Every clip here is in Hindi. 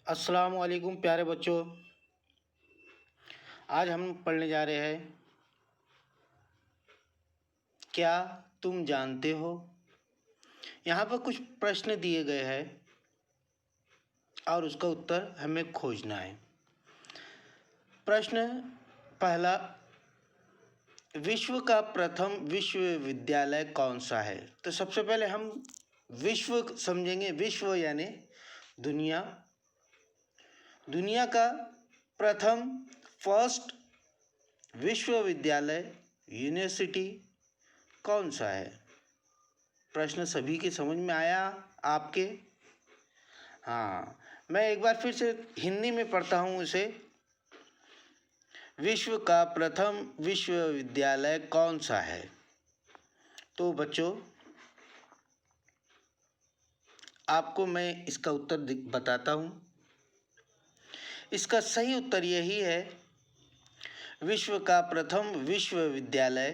अस्सलाम वालेकुम प्यारे बच्चों। आज हम पढ़ने जा रहे हैं क्या तुम जानते हो। यहाँ पर कुछ प्रश्न दिए गए हैं और उसका उत्तर हमें खोजना है। प्रश्न पहला, विश्व का प्रथम विश्वविद्यालय कौन सा है। तो सबसे पहले हम विश्व समझेंगे। विश्व यानी दुनिया। दुनिया का प्रथम फर्स्ट विश्वविद्यालय यूनिवर्सिटी कौन सा है। प्रश्न सभी के समझ में आया आपके? हाँ, मैं एक बार फिर से हिंदी में पढ़ता हूँ इसे। विश्व का प्रथम विश्वविद्यालय कौन सा है। तो बच्चों, आपको मैं इसका उत्तर बताता हूँ। इसका सही उत्तर यही है, विश्व का प्रथम विश्वविद्यालय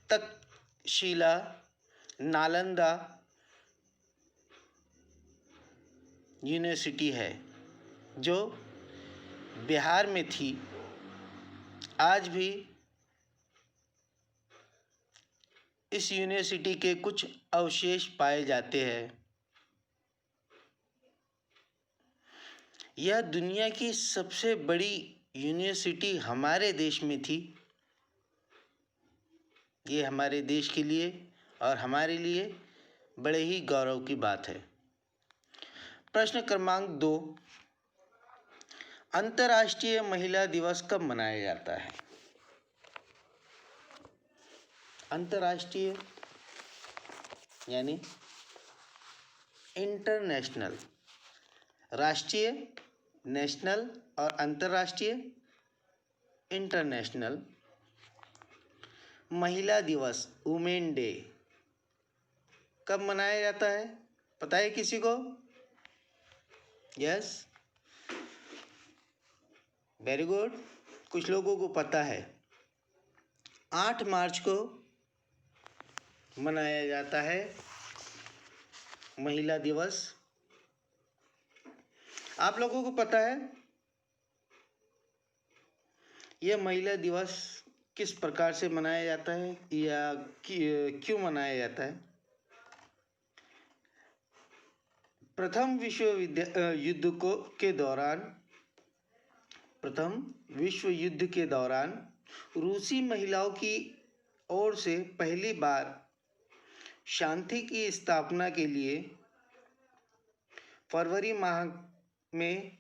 तक्षशिला नालंदा यूनिवर्सिटी है, जो बिहार में थी। आज भी इस यूनिवर्सिटी के कुछ अवशेष पाए जाते हैं। यह दुनिया की सबसे बड़ी यूनिवर्सिटी हमारे देश में थी। ये हमारे देश के लिए और हमारे लिए बड़े ही गौरव की बात है। प्रश्न क्रमांक 2, अंतर्राष्ट्रीय महिला दिवस कब मनाया जाता है। अंतर्राष्ट्रीय यानी इंटरनेशनल। राष्ट्रीय नेशनल और अंतर्राष्ट्रीय इंटरनेशनल। महिला दिवस वुमेन डे कब मनाया जाता है, पता है किसी को? Yes, very good. कुछ लोगों को पता है। 8 मार्च को मनाया जाता है महिला दिवस। आप लोगों को पता है यह महिला दिवस किस प्रकार से मनाया जाता है या क्यों मनाया जाता है? प्रथम विश्व युद्ध के दौरान रूसी महिलाओं की ओर से पहली बार शांति की स्थापना के लिए फरवरी माह में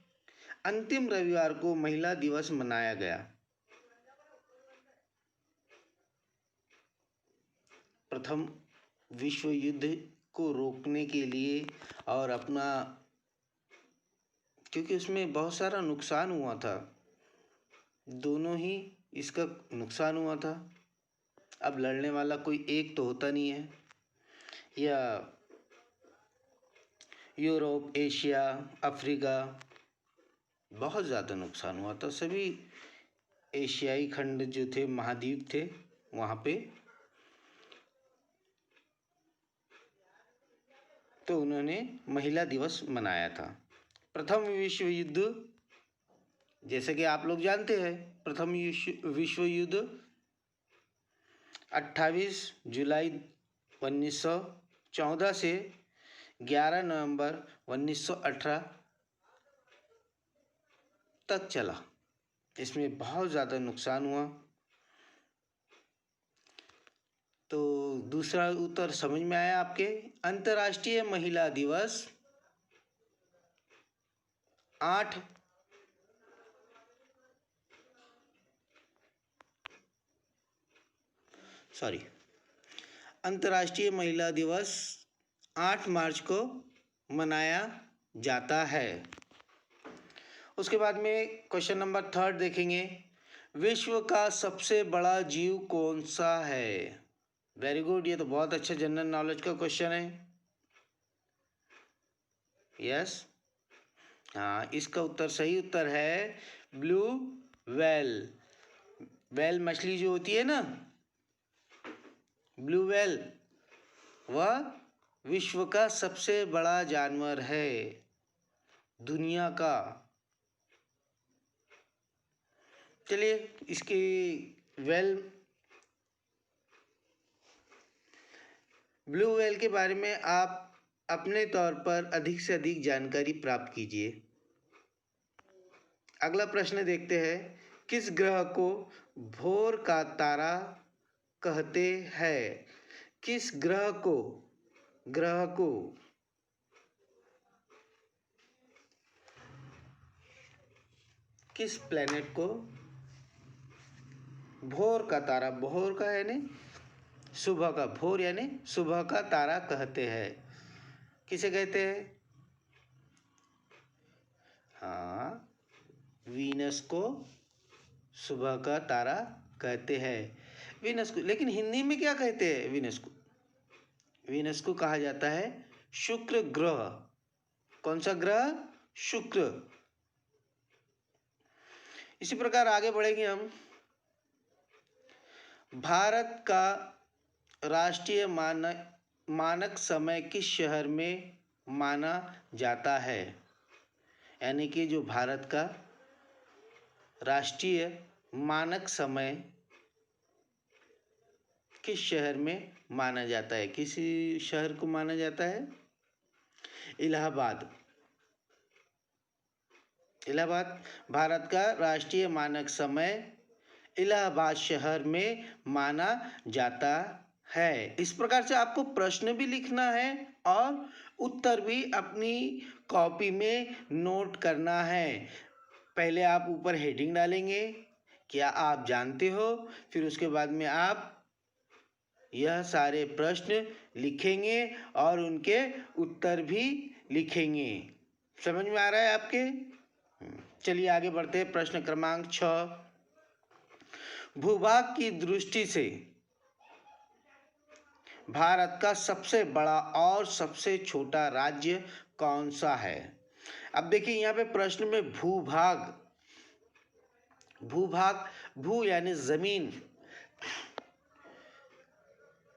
अंतिम रविवार को महिला दिवस मनाया गया। प्रथम विश्व युद्ध को रोकने के लिए और अपना, क्योंकि उसमें बहुत सारा नुकसान हुआ था, दोनों ही इसका नुकसान हुआ था। अब लड़ने वाला कोई एक तो होता नहीं है। या यूरोप, एशिया, अफ्रीका, बहुत ज़्यादा नुकसान हुआ था। सभी एशियाई खंड जो थे, महाद्वीप थे, वहाँ पे तो उन्होंने महिला दिवस मनाया था। प्रथम विश्व युद्ध, जैसे कि आप लोग जानते हैं, प्रथम विश्व युद्ध 28 जुलाई 1914 से 11 नवंबर 1918 तक चला। इसमें बहुत ज़्यादा नुकसान हुआ। तो दूसरा उत्तर समझ में आया आपके? अंतर्राष्ट्रीय महिला दिवस 8 अंतर्राष्ट्रीय महिला दिवस 8 मार्च को मनाया जाता है। उसके बाद में क्वेश्चन नंबर 3 देखेंगे, विश्व का सबसे बड़ा जीव कौन सा है। वेरी गुड, ये तो बहुत अच्छा जनरल नॉलेज का क्वेश्चन है। यस, हाँ, इसका उत्तर सही उत्तर है ब्लू व्हेल। व्हेल मछली जो होती है ना, ब्लू व्हेल, वह विश्व का सबसे बड़ा जानवर है दुनिया का। चलिए इसकी व्हेल, ब्लू व्हेल के बारे में आप अपने तौर पर अधिक से अधिक जानकारी प्राप्त कीजिए। अगला प्रश्न देखते हैं, किस ग्रह को भोर का तारा कहते हैं? किस ग्रह को किस प्लेनेट को भोर का तारा, भोर का यानी सुबह का, भोर यानी सुबह का तारा कहते हैं? किसे कहते हैं? हाँ, वीनस को सुबह का तारा कहते हैं, वीनस को। लेकिन हिंदी में क्या कहते हैं वीनस को? वीनस को कहा जाता है शुक्र ग्रह। कौन सा ग्रह? शुक्र। इसी प्रकार आगे बढ़ेंगे हम। भारत का राष्ट्रीय मानक समय किस शहर में माना जाता है? यानी कि जो भारत का राष्ट्रीय मानक समय किस शहर में माना जाता है? किसी शहर को माना जाता है? इलाहाबाद। इलाहाबाद भारत का राष्ट्रीय मानक समय इलाहाबाद शहर में माना जाता है। इस प्रकार से आपको प्रश्न भी लिखना है और उत्तर भी अपनी कॉपी में नोट करना है। पहले आप ऊपर हेडिंग डालेंगे, क्या आप जानते हो? फिर उसके बाद में आप यह सारे प्रश्न लिखेंगे और उनके उत्तर भी लिखेंगे। समझ में आ रहा है आपके? चलिए आगे बढ़ते हैं। प्रश्न क्रमांक 6, भूभाग की दृष्टि से भारत का सबसे बड़ा और सबसे छोटा राज्य कौन सा है? अब देखिए यहाँ पे प्रश्न में भूभाग, भू यानी जमीन,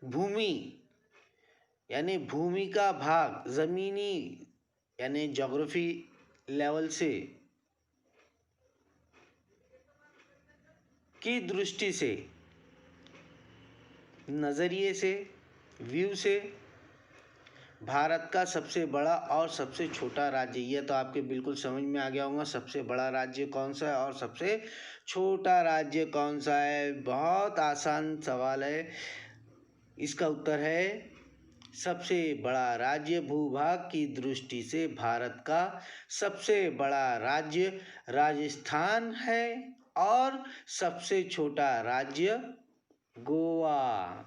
भूमि यानी भूमि का भाग, जमीनी यानी ज्योग्राफी लेवल से, की दृष्टि से, नजरिए से, व्यू से भारत का सबसे बड़ा और सबसे छोटा राज्य, यह तो आपके बिल्कुल समझ में आ गया होगा। सबसे बड़ा राज्य कौन सा है और सबसे छोटा राज्य कौन सा है? बहुत आसान सवाल है। इसका उत्तर है सबसे बड़ा राज्य। भूभाग की दृष्टि से भारत का सबसे बड़ा राज्य राजस्थान है और सबसे छोटा राज्य गोवा।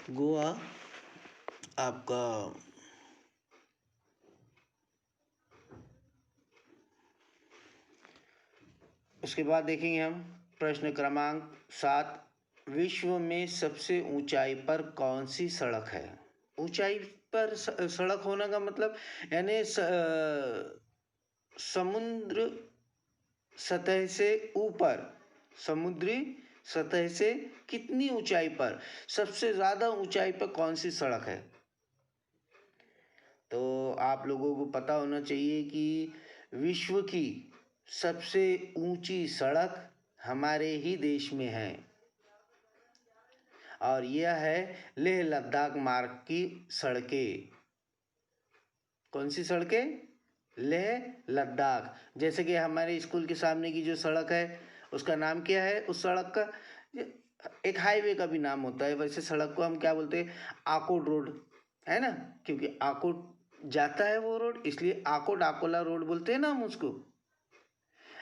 गोवा आपका उसके बाद देखेंगे हम प्रश्न क्रमांक 7, विश्व में सबसे ऊंचाई पर कौन सी सड़क है? ऊंचाई पर सड़क होने का मतलब यानी समुद्र सतह से ऊपर, समुद्री सतह से कितनी ऊंचाई पर, सबसे ज़्यादा ऊंचाई पर कौन सी सड़क है? तो आप लोगों को पता होना चाहिए कि विश्व की सबसे ऊंची सड़क हमारे ही देश में है और यह है लेह लद्दाख मार्ग की सड़कें। कौन सी सड़कें? लेह लद्दाख। जैसे कि हमारे स्कूल के सामने की जो सड़क है उसका नाम क्या है? उस सड़क का एक हाईवे का भी नाम होता है। वैसे सड़क को हम क्या बोलते हैं? आकोट रोड, है ना, क्योंकि आकोट जाता है वो रोड, इसलिए आकोट आकोला रोड बोलते हैं ना हम उसको।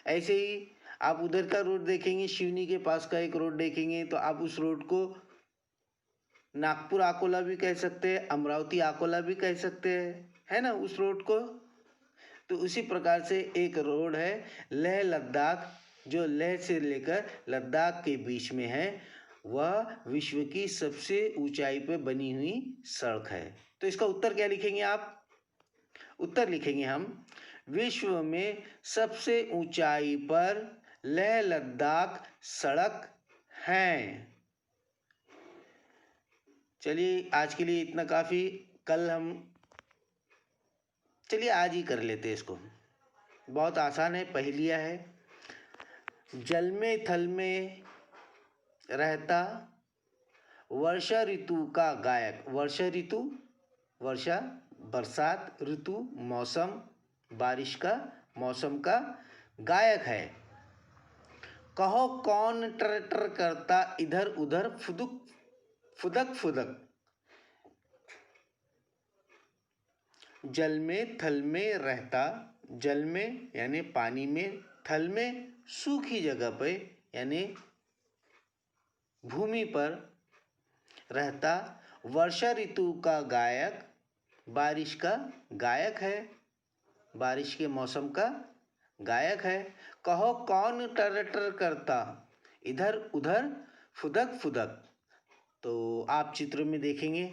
ऐसे ही आप उधर का रोड देखेंगे, शिवनी के पास का एक रोड देखेंगे तो आप उस रोड को नागपुर आकोला भी कह सकते हैं, अमरावती आकोला भी कह सकते हैं, है ना, उस रोड को। तो उसी प्रकार से एक रोड है लेह लद्दाख, जो लेह से लेकर लद्दाख के बीच में है। वह विश्व की सबसे ऊंचाई पर बनी हुई सड़क है। तो इसका उत्तर क्या लिखेंगे आप? उत्तर लिखेंगे हम, विश्व में सबसे ऊंचाई पर लेह लद्दाख सड़क है। चलिए आज के लिए इतना काफ़ी। कल हम चलिए आज ही कर लेते हैं इसको। बहुत आसान है, पहेलिया है। जल में थल में रहता वर्षा ऋतु का गायक। वर्षा ऋतु, वर्षा बरसात ऋतु मौसम, बारिश का मौसम का गायक है। कहो कौन टर टर करता इधर उधर फुदक फुदक। जल में थल में रहता, जल में यानी पानी में, थल में सूखी जगह पे यानी भूमि पर रहता, वर्षा ऋतु का गायक, बारिश का गायक है, बारिश के मौसम का गायक है। कहो कौन टर टर करता इधर उधर फुदक। तो आप चित्र में देखेंगे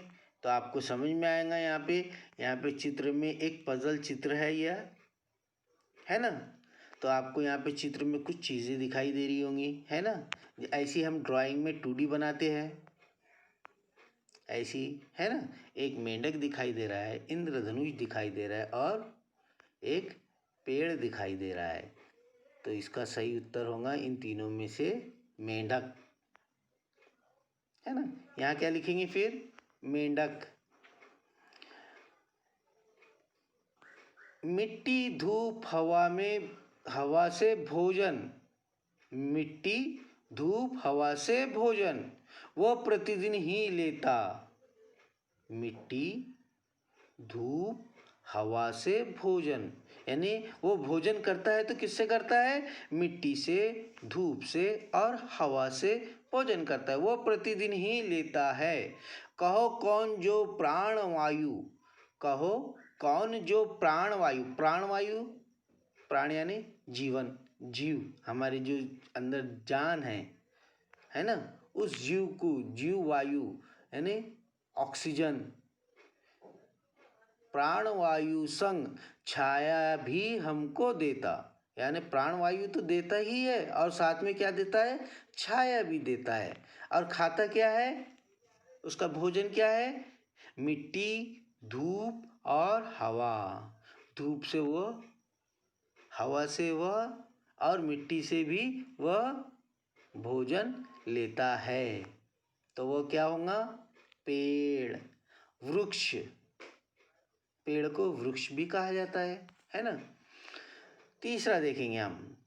तो आपको समझ में आएगा। यहाँ पे चित्र में एक पजल चित्र है, यह है ना। तो आपको यहाँ पे चित्र में कुछ चीज़ें दिखाई दे रही होंगी, है ना। ऐसी हम ड्राइंग में 2D बनाते हैं, ऐसी, है ना। एक मेंढक दिखाई दे रहा है, इंद्रधनुष दिखाई दे रहा है और एक पेड़ दिखाई दे रहा है। तो इसका सही उत्तर होगा इन तीनों में से मेंढक, है ना। यहाँ क्या लिखेंगे फिर? मेंढक। मिट्टी धूप हवा में, हवा से भोजन। मिट्टी धूप हवा से भोजन वो प्रतिदिन ही लेता। मिट्टी धूप हवा से भोजन, यानी वो भोजन करता है तो किससे करता है? मिट्टी से, धूप से और हवा से भोजन करता है। वो प्रतिदिन ही लेता है। कहो कौन जो प्राणवायु, कहो कौन जो प्राणवायु, प्राणवायु प्राण यानी जीवन, जीव, हमारे जो अंदर जान है ना, उस जीव को जीव वायु यानी ऑक्सीजन, प्राणवायु संग छाया भी हमको देता। यानी प्राणवायु तो देता ही है और साथ में क्या देता है? छाया भी देता है। और खाता क्या है? उसका भोजन क्या है? मिट्टी, धूप और हवा। धूप से वो, हवा से वह और मिट्टी से भी वह भोजन लेता है। तो वो क्या होगा? पेड़, वृक्ष। पेड़ को वृक्ष भी कहा जाता है ना। तीसरा देखेंगे हम,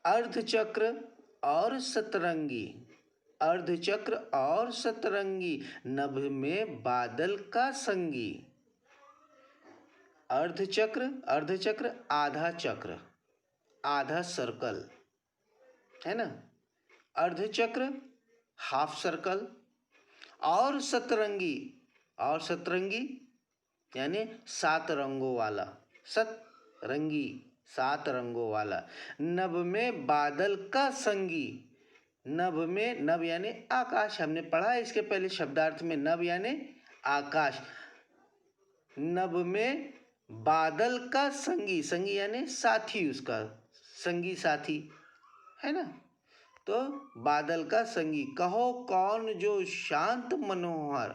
अर्धचक्र और सतरंगी। अर्धचक्र और सतरंगी नभ में बादल का संगी। अर्धचक्र, अर्धचक्र आधा चक्र, आधा सर्कल, है ना। अर्धचक्र हाफ सर्कल और सतरंगी, और सतरंगी यानी 7 रंगों वाला, सतरंगी 7 रंगों वाला। नभ में बादल का संगी। नभ में, नभ यानी आकाश, हमने पढ़ा है इसके पहले शब्दार्थ में, नभ यानी आकाश। नभ में बादल का संगी, संगी यानी साथी, उसका संगी साथी, है ना। तो बादल का संगी। कहो कौन जो शांत मनोहर,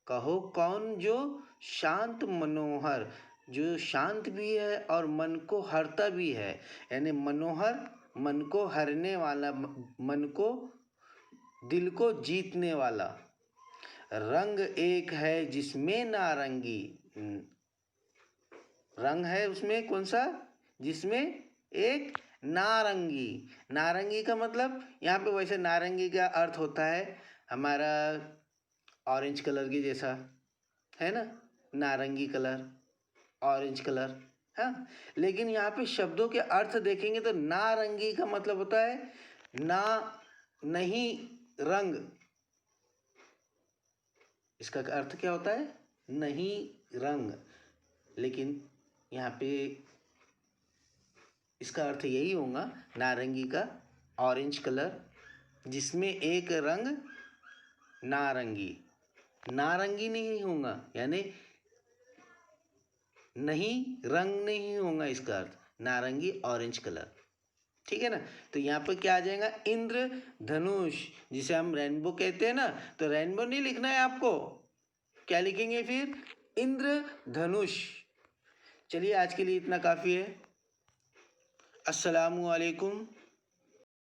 कहो कौन जो शांत मनोहर, जो शांत भी है और मन को हरता भी है। यानी मनोहर, मन को हरने वाला, मन को, दिल को जीतने वाला। रंग एक है जिसमें नारंगी, रंग है उसमें कौन सा? जिसमें एक नारंगी। नारंगी का मतलब यहाँ पे, वैसे नारंगी का अर्थ होता है हमारा ऑरेंज कलर के जैसा, है ना, नारंगी कलर, ऑरेंज कलर, हाँ। लेकिन यहाँ पे शब्दों के अर्थ देखेंगे तो नारंगी का मतलब होता है ना, नहीं रंग। इसका अर्थ क्या होता है? नहीं रंग। लेकिन यहाँ पे इसका अर्थ यही होगा नारंगी का, ऑरेंज कलर जिसमें एक रंग नारंगी, नारंगी नहीं होगा। यानी नहीं, रंग नहीं होगा इसका अर्थ, नारंगी ऑरेंज कलर, ठीक है ना। तो यहाँ पर क्या आ जाएगा, इंद्रधनुष, जिसे हम रेनबो कहते हैं ना, तो रेनबो नहीं लिखना है आपको, क्या लिखेंगे फिर, इंद्रधनुष। चलिए आज के लिए इतना काफ़ी है। अस्सलामु अलैकुम।